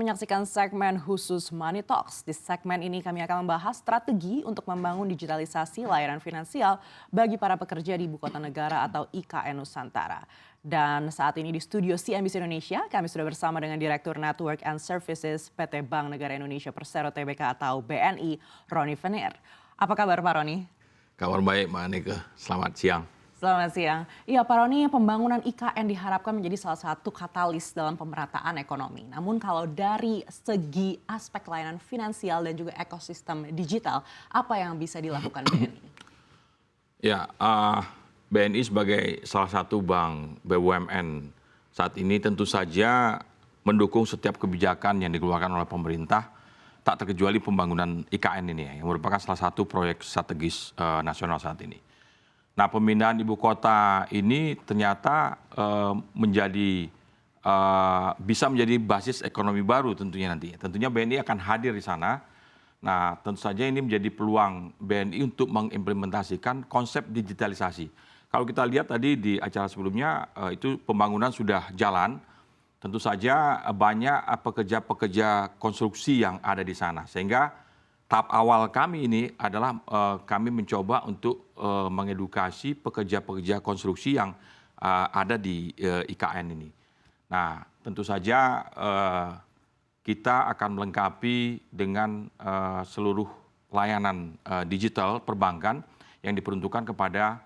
menyaksikan segmen khusus Money Talks. Di segmen ini kami akan membahas strategi untuk membangun digitalisasi layanan finansial bagi para pekerja di Ibu Kota Negara atau IKN Nusantara. Dan saat ini di studio CNBC Indonesia, kami sudah bersama dengan Direktur Network and Services PT Bank Negara Indonesia Persero Tbk atau BNI, Roni Venir. Apa kabar Pak Roni? Kabar baik Mbak Aneka, selamat siang. Selamat siang. Iya Pak Roni, pembangunan IKN diharapkan menjadi salah satu katalis dalam pemerataan ekonomi. Namun kalau dari segi aspek layanan finansial dan juga ekosistem digital, apa yang bisa dilakukan BNI? Ya, BNI sebagai salah satu bank BUMN saat ini tentu saja mendukung setiap kebijakan yang dikeluarkan oleh pemerintah, tak terkecuali pembangunan IKN ini yang merupakan salah satu proyek strategis nasional saat ini. Nah, pemindahan ibu kota ini ternyata bisa menjadi basis ekonomi baru tentunya nanti. Tentunya BNI akan hadir di sana. Nah, tentu saja ini menjadi peluang BNI untuk mengimplementasikan konsep digitalisasi. Kalau kita lihat tadi di acara sebelumnya, itu pembangunan sudah jalan. Tentu saja banyak pekerja-pekerja konstruksi yang ada di sana. Sehingga tahap awal kami ini adalah kami mencoba untuk mengedukasi pekerja-pekerja konstruksi yang ada di IKN ini. Nah, tentu saja kita akan melengkapi dengan seluruh layanan digital perbankan yang diperuntukkan kepada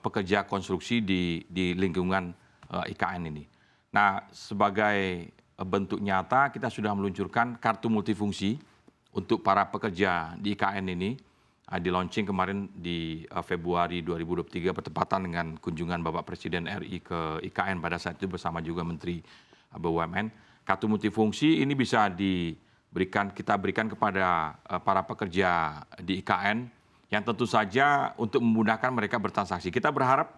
pekerja konstruksi di lingkungan IKN ini. Nah, sebagai bentuk nyata kita sudah meluncurkan kartu multifungsi untuk para pekerja di IKN ini, di launching kemarin di Februari 2023 bertepatan dengan kunjungan Bapak Presiden RI ke IKN pada saat itu bersama juga Menteri BUMN. Kartu multifungsi ini bisa kita berikan kepada para pekerja di IKN yang tentu saja untuk memudahkan mereka bertransaksi. Kita berharap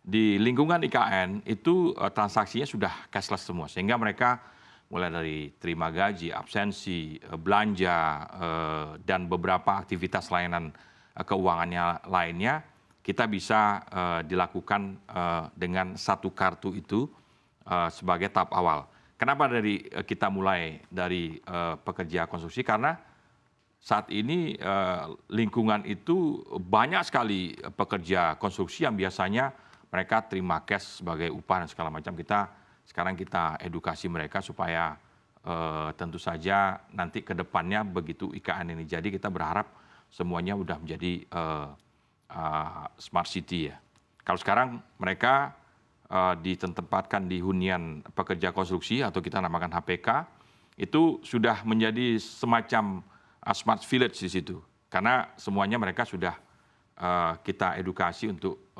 di lingkungan IKN itu transaksinya sudah cashless semua, sehingga mereka mulai dari terima gaji, absensi, belanja, dan beberapa aktivitas layanan keuangannya lainnya, kita bisa dilakukan dengan satu kartu itu sebagai tahap awal. Kenapa kita mulai dari pekerja konstruksi? Karena saat ini lingkungan itu banyak sekali pekerja konstruksi yang biasanya mereka terima cash sebagai upah dan segala macam. Sekarang kita edukasi mereka supaya tentu saja nanti ke depannya begitu IKN ini jadi, kita berharap semuanya udah menjadi smart city ya. Kalau sekarang mereka ditempatkan di hunian pekerja konstruksi atau kita namakan HPK, itu sudah menjadi semacam smart village di situ. Karena semuanya mereka sudah kita edukasi untuk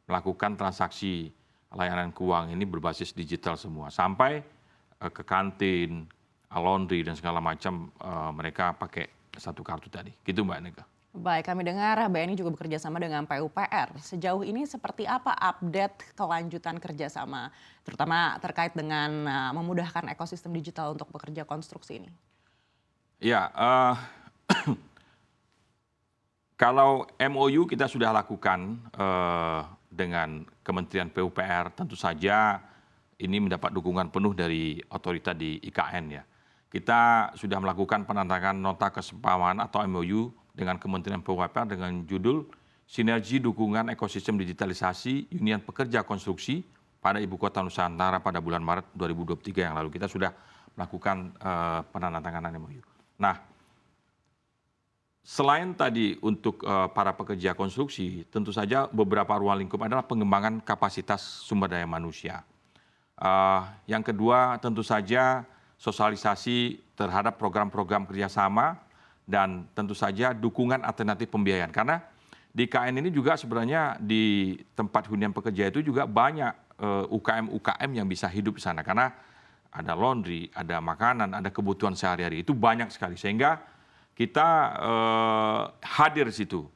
melakukan transaksi layanan keuangan ini berbasis digital semua. Sampai ke kantin, laundry, dan segala macam mereka pakai satu kartu tadi. Gitu Mbak Neka. Baik, kami dengar BNI juga bekerja sama dengan PUPR. Sejauh ini seperti apa update kelanjutan kerjasama, terutama terkait dengan memudahkan ekosistem digital untuk pekerja konstruksi ini? Ya, kalau MOU kita sudah lakukan dengan Kementerian PUPR, tentu saja ini mendapat dukungan penuh dari otorita di IKN ya. Kita sudah melakukan penandatanganan nota kesepahaman atau MOU dengan Kementerian PUPR dengan judul Sinergi Dukungan Ekosistem Digitalisasi Union Pekerja Konstruksi pada Ibu Kota Nusantara pada bulan Maret 2023 yang lalu. Kita sudah melakukan penandatanganan MOU. Nah, selain tadi untuk para pekerja konstruksi, tentu saja beberapa ruang lingkup adalah pengembangan kapasitas sumber daya manusia. Yang kedua tentu saja sosialisasi terhadap program-program kerjasama dan tentu saja dukungan alternatif pembiayaan. Karena di KN ini juga sebenarnya di tempat hunian pekerja itu juga banyak UKM-UKM yang bisa hidup di sana. Karena ada laundry, ada makanan, ada kebutuhan sehari-hari. Itu banyak sekali sehingga kita hadir di situ.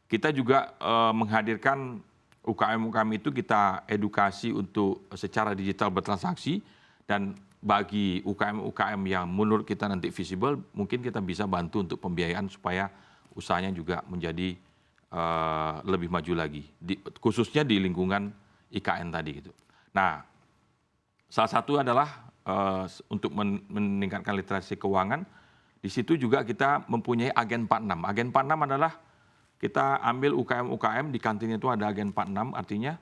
Kita juga menghadirkan UKM-UKM itu kita edukasi untuk secara digital bertransaksi, dan bagi UKM-UKM yang menurut kita nanti visible, mungkin kita bisa bantu untuk pembiayaan supaya usahanya juga menjadi lebih maju lagi, khususnya di lingkungan IKN tadi gitu. Nah, salah satu adalah untuk meningkatkan literasi keuangan, di situ juga kita mempunyai agen 46. Agen 46 adalah kita ambil UKM-UKM di kantin itu ada agen 46, artinya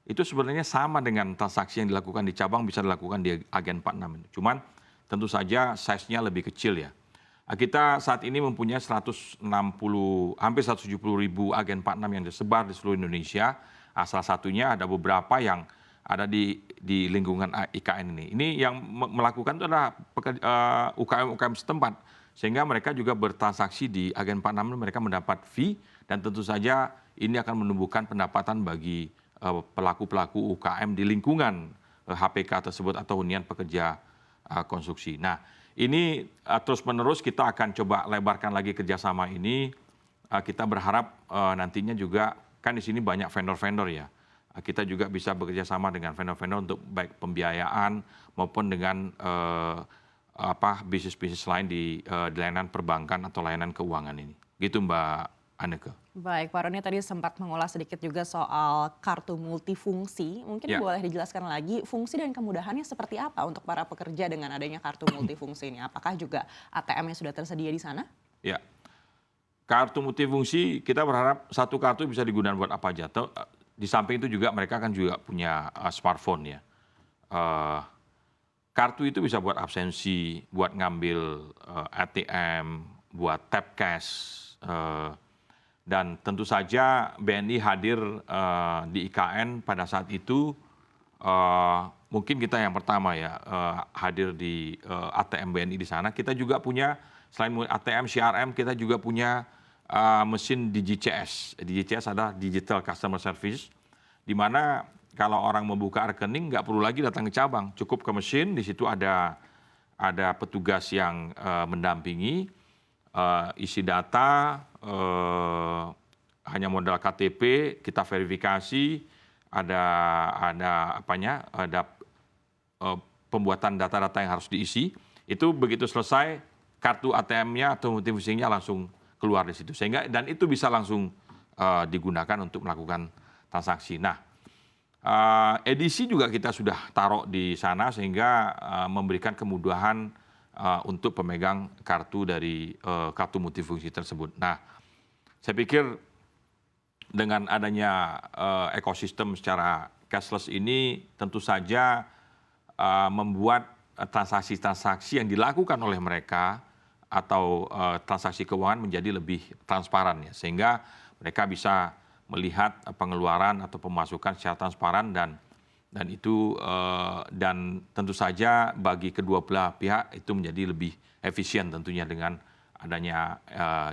itu sebenarnya sama dengan transaksi yang dilakukan di cabang bisa dilakukan di agen 46 itu. Cuman tentu saja size-nya lebih kecil ya. Kita saat ini mempunyai 160, hampir 170 ribu agen 46 yang tersebar di seluruh Indonesia. Salah satunya ada beberapa yang ada di lingkungan IKN ini. Ini yang melakukan itu adalah UKM-UKM setempat. Sehingga mereka juga bertransaksi di agen 46, mereka mendapat fee. Dan tentu saja ini akan menumbuhkan pendapatan bagi pelaku-pelaku UKM di lingkungan HPK tersebut atau hunian pekerja konstruksi. Nah, ini terus-menerus kita akan coba lebarkan lagi kerjasama ini. Kita berharap nantinya juga, kan di sini banyak vendor-vendor ya. Kita juga bisa bekerja sama dengan vendor-vendor untuk baik pembiayaan maupun dengan bisnis-bisnis lain di layanan perbankan atau layanan keuangan ini. Gitu Mbak Anneke. Baik, Pak Roni tadi sempat mengulas sedikit juga soal kartu multifungsi. Mungkin boleh dijelaskan lagi fungsi dan kemudahannya seperti apa untuk para pekerja dengan adanya kartu multifungsi ini? Apakah juga ATM-nya sudah tersedia di sana? Ya, kartu multifungsi kita berharap satu kartu bisa digunakan buat apa aja. Di samping itu juga mereka kan juga punya smartphone ya. Kartu itu bisa buat absensi, buat ngambil ATM, buat tap cash, dan tentu saja BNI hadir di IKN pada saat itu, mungkin kita yang pertama ya hadir di ATM BNI di sana. Kita juga punya selain ATM, CRM, kita juga punya mesin DigiCS. DigiCS adalah Digital Customer Service, di mana kalau orang membuka rekening nggak perlu lagi datang ke cabang, cukup ke mesin, di situ ada petugas yang mendampingi, isi data, hanya modal KTP, kita verifikasi, ada pembuatan data-data yang harus diisi. Itu begitu selesai, kartu ATM-nya atau multifungsinya langsung keluar di situ, sehingga dan itu bisa langsung digunakan untuk melakukan transaksi. Nah, edisi juga kita sudah taruh di sana sehingga memberikan kemudahan untuk pemegang kartu dari kartu multifungsi tersebut. Nah, saya pikir dengan adanya ekosistem secara cashless ini tentu saja membuat transaksi-transaksi yang dilakukan oleh mereka atau transaksi keuangan menjadi lebih transparan ya, sehingga mereka bisa melihat pengeluaran atau pemasukan secara transparan dan itu dan tentu saja bagi kedua belah pihak itu menjadi lebih efisien tentunya dengan adanya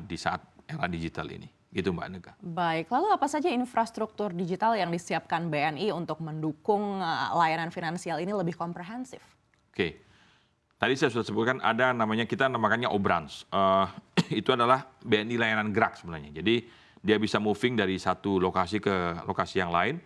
di saat era digital ini. Gitu Mbak Anneke. Baik, lalu apa saja infrastruktur digital yang disiapkan BNI untuk mendukung layanan finansial ini lebih komprehensif? Oke. Tadi saya sudah sebutkan ada kita namakannya Obrans. Itu adalah BNI layanan gerak sebenarnya. Jadi dia bisa moving dari satu lokasi ke lokasi yang lain.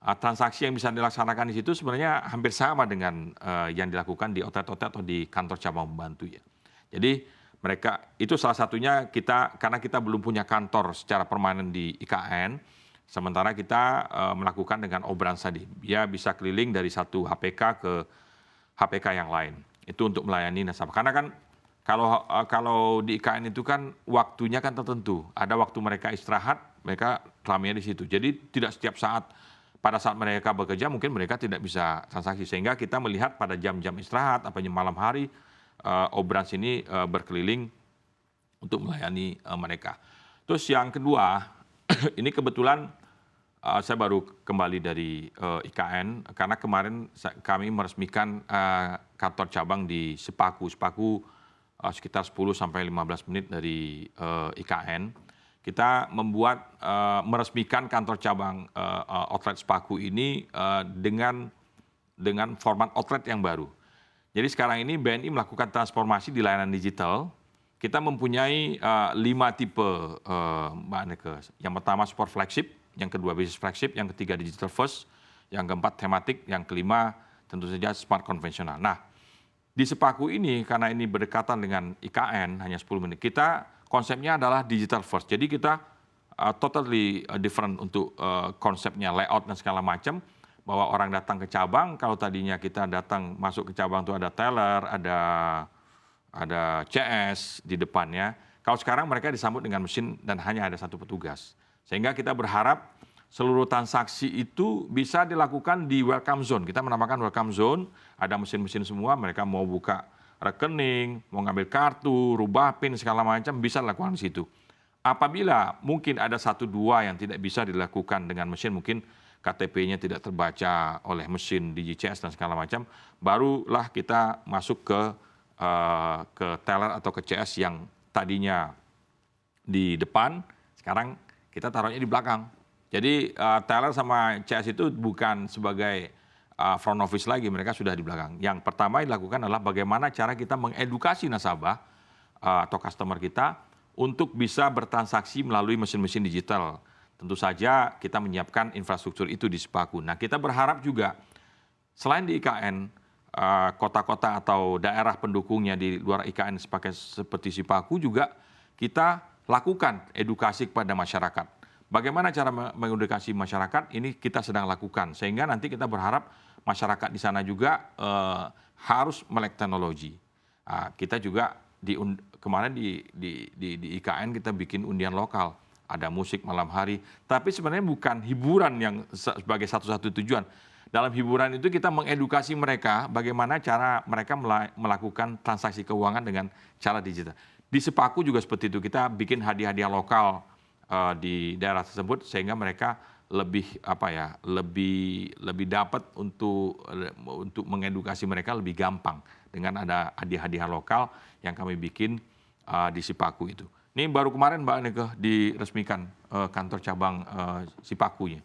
Transaksi yang bisa dilaksanakan di situ sebenarnya hampir sama dengan yang dilakukan di outlet-outlet atau di kantor cabang pembantu ya. Jadi mereka itu salah satunya karena kita belum punya kantor secara permanen di IKN, sementara kita melakukan dengan Obrans tadi. Dia bisa keliling dari satu HPK ke HPK yang lain. Itu untuk melayani nasabah. Karena kan kalau di IKN itu kan waktunya kan tertentu. Ada waktu mereka istirahat, mereka ramainya di situ. Jadi tidak setiap saat, pada saat mereka bekerja mungkin mereka tidak bisa transaksi. Sehingga kita melihat pada jam-jam istirahat, malam hari, Obrans ini berkeliling untuk melayani mereka. Terus yang kedua, ini kebetulan saya baru kembali dari IKN karena kemarin kami meresmikan kantor cabang di Sepaku. Sepaku sekitar 10 sampai 15 menit dari IKN. Kita meresmikan kantor cabang outlet Sepaku ini dengan format outlet yang baru. Jadi sekarang ini BNI melakukan transformasi di layanan digital. Kita mempunyai 5 tipe Mbak Anneke. Yang pertama Sport Flagship, yang kedua Business Flagship, yang ketiga Digital First, yang keempat Thematic, yang kelima tentu saja Smart Konvensional. Nah, di Sepaku ini karena ini berdekatan dengan IKN hanya 10 menit, kita konsepnya adalah Digital First. Jadi kita totally different untuk konsepnya, layout dan segala macam. bahwa orang datang ke cabang, kalau tadinya kita datang masuk ke cabang itu ada teller, ada CS di depannya. Kalau sekarang mereka disambut dengan mesin dan hanya ada satu petugas. Sehingga kita berharap seluruh transaksi itu bisa dilakukan di welcome zone. Kita menamakan welcome zone, ada mesin-mesin semua, mereka mau buka rekening, mau ngambil kartu, rubah PIN, segala macam, bisa dilakukan di situ. Apabila mungkin ada satu dua yang tidak bisa dilakukan dengan mesin, mungkin KTP-nya tidak terbaca oleh mesin DigiCS dan segala macam, barulah kita masuk ke teller atau ke CS yang tadinya di depan, sekarang kita taruhnya di belakang. Jadi teller sama CS itu bukan sebagai front office lagi, mereka sudah di belakang. Yang pertama dilakukan adalah bagaimana cara kita mengedukasi nasabah atau customer kita untuk bisa bertransaksi melalui mesin-mesin digital. Tentu saja kita menyiapkan infrastruktur itu di Sipaku. Nah, kita berharap juga selain di IKN, kota-kota atau daerah pendukungnya di luar IKN seperti Sipaku juga kita lakukan edukasi kepada masyarakat. Bagaimana cara mengedukasi masyarakat? Ini kita sedang lakukan. Sehingga nanti kita berharap masyarakat di sana juga harus melek teknologi. Kita juga kemarin di IKN kita bikin undian lokal. Ada musik malam hari, tapi sebenarnya bukan hiburan yang sebagai satu-satu tujuan. Dalam hiburan itu kita mengedukasi mereka bagaimana cara mereka melakukan transaksi keuangan dengan cara digital. Di Sipaku juga seperti itu, kita bikin hadiah-hadiah lokal di daerah tersebut sehingga mereka lebih dapat untuk mengedukasi mereka lebih gampang dengan ada hadiah-hadiah lokal yang kami bikin di Sipaku itu. Ini baru kemarin Mbak Nike diresmikan kantor cabang Sipakunya.